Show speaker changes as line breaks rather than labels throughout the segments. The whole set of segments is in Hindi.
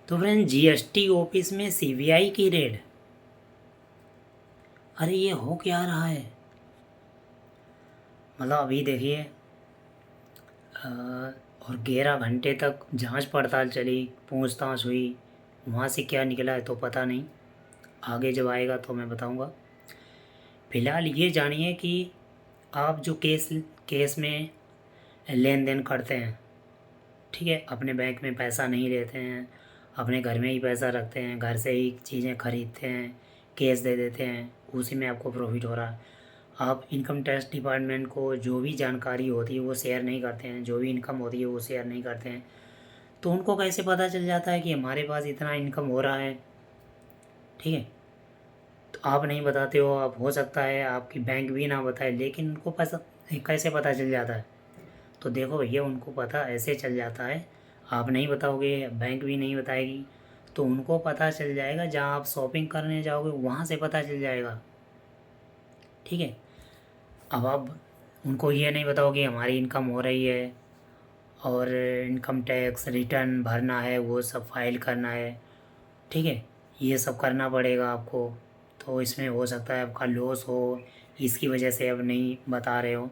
तो फ्रेंड जीएसटी ऑफिस में सीबीआई की रेड। अरे ये हो क्या रहा है? मतलब अभी देखिए और 11 घंटे तक जांच पड़ताल चली, पूछताछ हुई, वहाँ से क्या निकला है तो पता नहीं। आगे जब आएगा तो मैं बताऊंगा। फ़िलहाल ये जानिए कि आप जो केस में लेन देन करते हैं, ठीक है, अपने बैंक में पैसा नहीं लेते हैं, अपने घर में ही पैसा रखते हैं, घर से ही चीज़ें खरीदते हैं, कैश दे देते हैं, उसी में आपको प्रॉफिट हो रहा है। आप इनकम टैक्स डिपार्टमेंट को जो भी जानकारी होती है वो शेयर नहीं करते हैं, जो भी इनकम होती है वो शेयर नहीं करते हैं। तो उनको कैसे पता चल जाता है कि हमारे पास इतना इनकम हो रहा है? ठीक है, तो आप नहीं बताते हो, आप हो सकता है आपकी बैंक भी ना बताए, लेकिन उनको पैसा कैसे पता चल जाता है? तो देखो भैया, उनको पता ऐसे चल जाता है, आप नहीं बताओगे, बैंक भी नहीं बताएगी, तो उनको पता चल जाएगा जहाँ आप शॉपिंग करने जाओगे वहाँ से पता चल जाएगा। ठीक है, अब आप उनको ये नहीं बताओगे हमारी इनकम हो रही है और इनकम टैक्स रिटर्न भरना है, वो सब फाइल करना है, ठीक है, ये सब करना पड़ेगा आपको। तो इसमें हो सकता है आपका लॉस हो, इसकी वजह से अब नहीं बता रहे हो।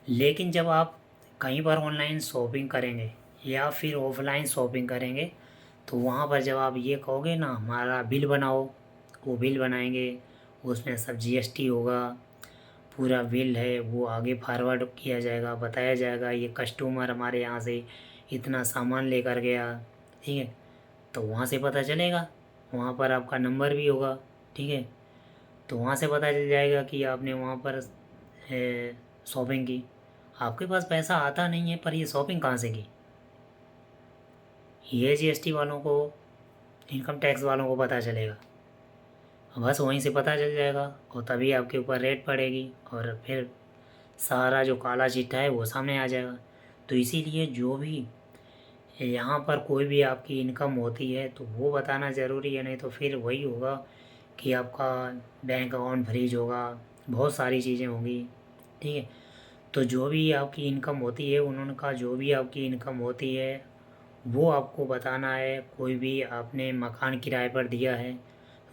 लेकिन जब आप कहीं पर ऑनलाइन शॉपिंग करेंगे या फिर ऑफलाइन शॉपिंग करेंगे, तो वहाँ पर जब आप ये कहोगे ना हमारा बिल बनाओ, वो बिल बनाएंगे, उसमें सब जीएसटी होगा, पूरा बिल है वो आगे फॉरवर्ड किया जाएगा, बताया जाएगा ये कस्टमर हमारे यहाँ से इतना सामान लेकर गया। ठीक है, तो वहाँ से पता चलेगा, वहाँ पर आपका नंबर भी होगा। ठीक है, तो वहाँ से पता चल जाएगा कि आपने वहाँ पर शॉपिंग की। आपके पास पैसा आता नहीं है पर ये शॉपिंग कहाँ से की? ये जीएसटी वालों को, इनकम टैक्स वालों को पता चलेगा। बस वहीं से पता चल जाएगा और तभी आपके ऊपर रेड पड़ेगी और फिर सारा जो काला चिट्ठा है वो सामने आ जाएगा। तो इसीलिए जो भी यहाँ पर कोई भी आपकी इनकम होती है तो वो बताना ज़रूरी है, नहीं तो फिर वही होगा कि आपका बैंक अकाउंट फ्रीज होगा, बहुत सारी चीज़ें होंगी। ठीक है, तो जो भी आपकी इनकम होती है, उन्होंने कहा जो भी आपकी इनकम होती है वो आपको बताना है। कोई भी आपने मकान किराए पर दिया है,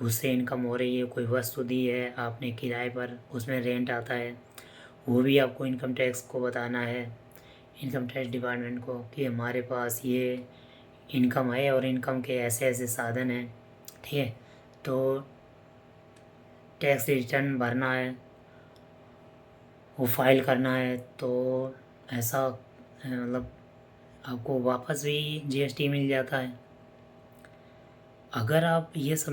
उससे इनकम हो रही है, कोई वस्तु दी है आपने किराए पर, उसमें रेंट आता है, वो भी आपको इनकम टैक्स को बताना है, इनकम टैक्स डिपार्टमेंट को, कि हमारे पास ये इनकम है और इनकम के ऐसे ऐसे साधन हैं। ठीक है, तो टैक्स रिटर्न भरना है, वो फाइल करना है, तो ऐसा मतलब आपको वापस भी जीएसटी मिल जाता है। अगर आप ये सब